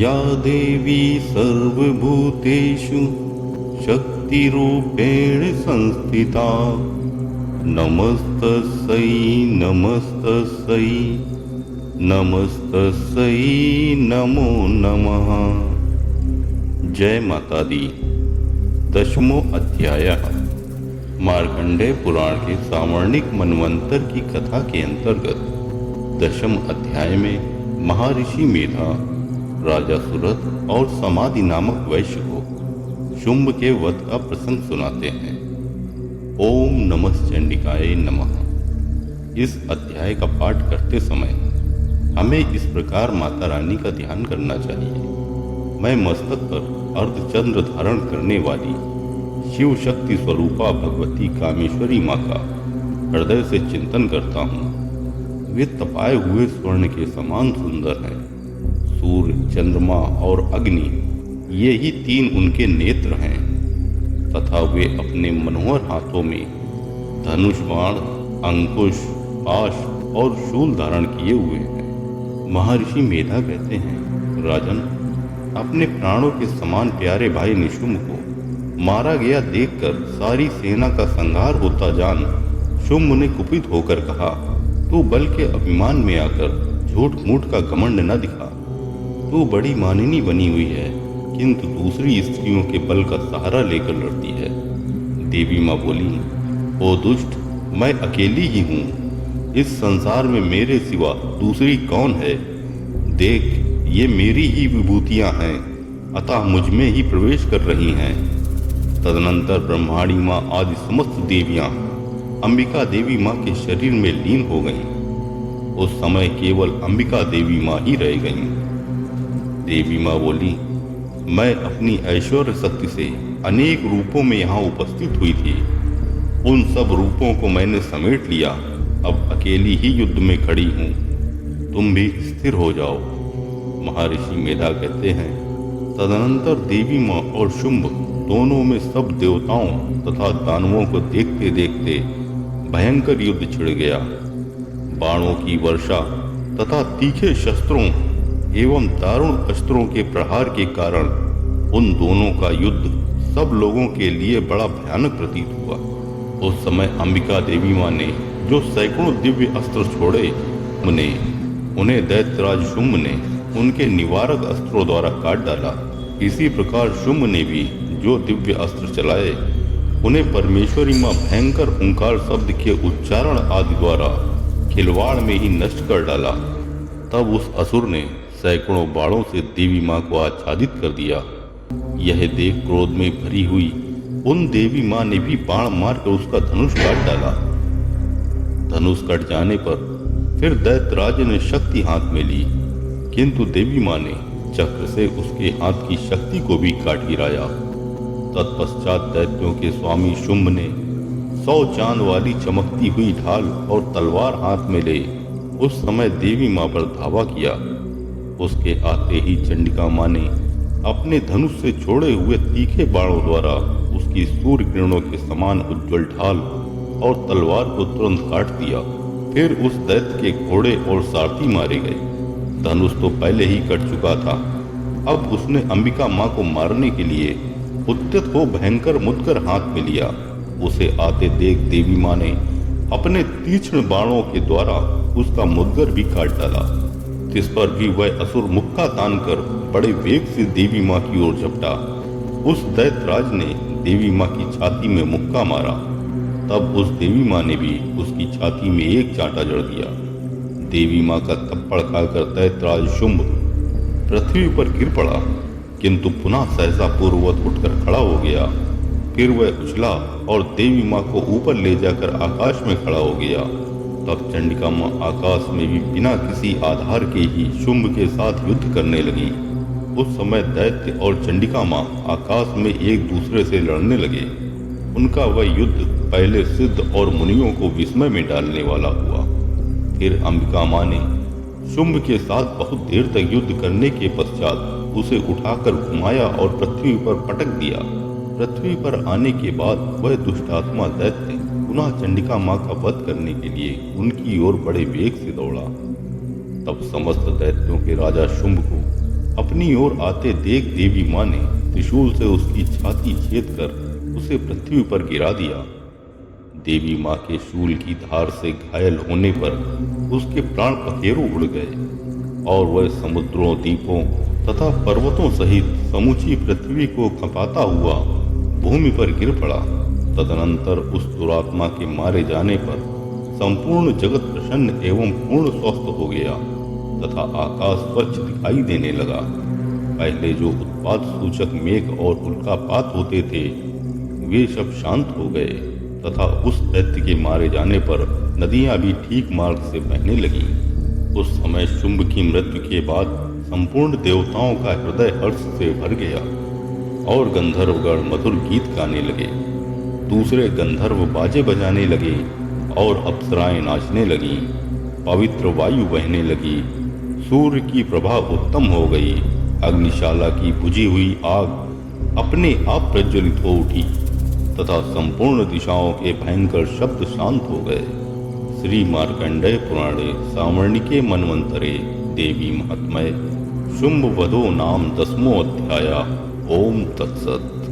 या देवी सर्वभूतेषु शक्तिरूपेण संस्थिता नमस्तस्यै नमस्तस्यै नमस्तस्यै नमो नमः। जय माता दी। 10वां अध्याय मार्कंडेय पुराण के सावर्णिक मनवंतर की कथा के अंतर्गत 10वें अध्याय में महर्षि मेधा राजा सुरथ और समाधि नामक वैश्य को शुंभ के वध का प्रसंग सुनाते हैं। ओम नमः चंडिकाय नमः। इस अध्याय का पाठ करते समय हमें इस प्रकार माता रानी का ध्यान करना चाहिए। मैं मस्तक पर अर्धचंद्र धारण करने वाली शिव शक्ति स्वरूपा भगवती कामेश्वरी माँ का हृदय से चिंतन करता हूँ। वे तपाए हुए स्वर्ण के समान सुंदर हैं। सूर्य, चंद्रमा और अग्नि ये ही 3 उनके नेत्र हैं तथा वे अपने मनोहर हाथों में धनुष, बाण, अंकुश, पाश और शूल धारण किए हुए हैं। महर्षि मेधा कहते हैं, राजन, अपने प्राणों के समान प्यारे भाई निशुंभ को मारा गया देखकर सारी सेना का संहार होता जान शुंभ ने कुपित होकर कहा, तू बल के अभिमान में आकर झूठ मूठ का घमंड न दिखा। तू बड़ी मानिनी बनी हुई है, किंतु दूसरी स्त्रियों के बल का सहारा लेकर लड़ती है। देवी माँ बोली, ओ दुष्ट, मैं अकेली ही हूँ। इस संसार में मेरे सिवा दूसरी कौन है? देख, ये मेरी ही विभूतियाँ हैं, अतः मुझ में ही प्रवेश कर रही हैं। तदनंतर ब्रह्माणी माँ आदि समस्त देवियाँ अंबिका देवी माँ के शरीर में लीन हो गईं। उस समय केवल अंबिका देवी माँ ही रह गईं। देवी माँ बोली, मैं अपनी ऐश्वर्य शक्ति से अनेक रूपों में यहाँ उपस्थित हुई थी। उन सब रूपों को मैंने समेट लिया। अब अकेली ही युद्ध में खड़ी हूँ। तुम भी स्थिर हो जाओ। महर्षि मेधा कहते हैं, तदनंतर देवी माँ और शुंभ दोनों में सब देवताओं तथा दानवों को देखते देखते भयंकर युद्ध छिड़ गया। बाणों की वर्षा तथा तीखे शस्त्रों एवं दारुण अस्त्रों के प्रहार के कारण उन दोनों का युद्ध सब लोगों के लिए बड़ा भयानक प्रतीत हुआ। उस समय अंबिका देवी माँ ने जो सैकड़ों दिव्य अस्त्र छोड़े, उन्हें दैत्यराज शुंभ ने उनके निवारक अस्त्रों द्वारा काट डाला। इसी प्रकार शुंभ ने भी जो दिव्य अस्त्र चलाए, उन्हें परमेश्वरी माँ भयंकर हुंकार शब्द के उच्चारण आदि द्वारा खिलवाड़ में ही नष्ट कर डाला। तब उस असुर ने सैकड़ों बाणों से देवी माँ को आच्छादित कर दिया। यह देख क्रोध में भरी हुई उन देवी माँ ने भी बाण मारकर उसका धनुष काट डाला। धनुष कट जाने पर फिर दैत्यराज ने शक्ति हाथ में ली, किंतु देवी माँ ने चक्र से उसके हाथ की शक्ति को भी काट गिराया। तत्पश्चात दैत्यों के स्वामी शुंभ ने 100 चांद वाली चमकती हुई ढाल और तलवार हाथ में ले उस समय देवी माँ पर धावा किया। उसके आते ही चंडिका माँ ने अपने धनुष से छोड़े हुए तीखे बाणों द्वारा उसकी सूर्य किरणों के समान उज्जवल ढाल और तलवार को तुरंत काट दिया। फिर उस दैत्य के घोड़े और सारथी मारे गए। धनुष तो पहले ही कट चुका था। अब उसने अंबिका माँ को मारने के लिए उद्यत हो भयंकर मुदगर हाथ में लिया। उसे आते देख देवी माँ ने अपने तीक्ष्ण बाणों के द्वारा उसका मुदगर भी काट डाला। जिस पर भी वह असुर मुक्का तान कर बड़े वेग से देवी माँ की ओर झपटा। उस दैत्यराज ने देवी माँ की छाती में मुक्का मारा। तब उस देवी माँ ने भी उसकी छाती में एक चांटा जड़ दिया। देवी माँ का थप्पड़ खाकर दैत्यराज शुंभ पृथ्वी पर गिर पड़ा, किंतु पुनः सहसा पूर्ववत उठकर खड़ा हो गया। फिर वह उछला और देवी माँ को ऊपर ले जाकर आकाश में खड़ा हो गया। तब चंडिका माँ आकाश में भी बिना किसी आधार के ही शुंभ के साथ युद्ध करने लगी। उस समय दैत्य और चंडिका माँ आकाश में एक दूसरे से लड़ने लगे। उनका वह युद्ध पहले सिद्ध और मुनियों को विस्मय में डालने वाला हुआ। फिर अंबिका माँ ने शुंभ के साथ बहुत देर तक युद्ध करने के पश्चात उसे उठाकर घुमाया और पृथ्वी पर पटक दिया। पृथ्वी पर आने के बाद वह दुष्टात्मा दैत्य पुनः चंडिका माँ का वध करने के लिए उनकी ओर बड़े वेग से दौड़ा। तब समस्त दैत्यों के राजा शुंभ को अपनी ओर आते देख देवी माँ ने त्रिशूल से उसकी छाती छेद कर उसे पृथ्वी पर गिरा दिया। देवी माँ के शूल की धार से घायल होने पर उसके प्राण पखेरु उड़ गए और वह समुद्रों, द्वीपों तथा पर्वतों सहित समूची पृथ्वी को खपाता हुआ भूमि पर गिर पड़ा। तदनंतर उस दुरात्मा के मारे जाने पर संपूर्ण जगत प्रसन्न एवं पूर्ण स्वस्थ हो गया तथा आकाश स्वच्छ दिखाई देने लगा। पहले जो उत्पात सूचक मेघ और उल्कापात होते थे वे सब शांत हो गए तथा उस दैत्य के मारे जाने पर नदियां भी ठीक मार्ग से बहने लगीं। उस समय शुंभ की मृत्यु के बाद संपूर्ण देवताओं का हृदय हर्ष से भर गया और गंधर्वगण मधुर गीत गाने लगे। दूसरे गंधर्व बाजे बजाने लगे और अप्सराएं नाचने लगीं। पवित्र वायु बहने लगी, सूर्य की प्रभा उत्तम हो गई, अग्निशाला की बुझी हुई आग अपने आप प्रज्वलित हो उठी तथा संपूर्ण दिशाओं के भयंकर शब्द शांत हो गए। श्री मार्कंडेय पुराणे सावर्णिके मन्वंतरे देवी महात्म्य शुंभ वधो नाम 10वां अध्याय। ओम तत्सत।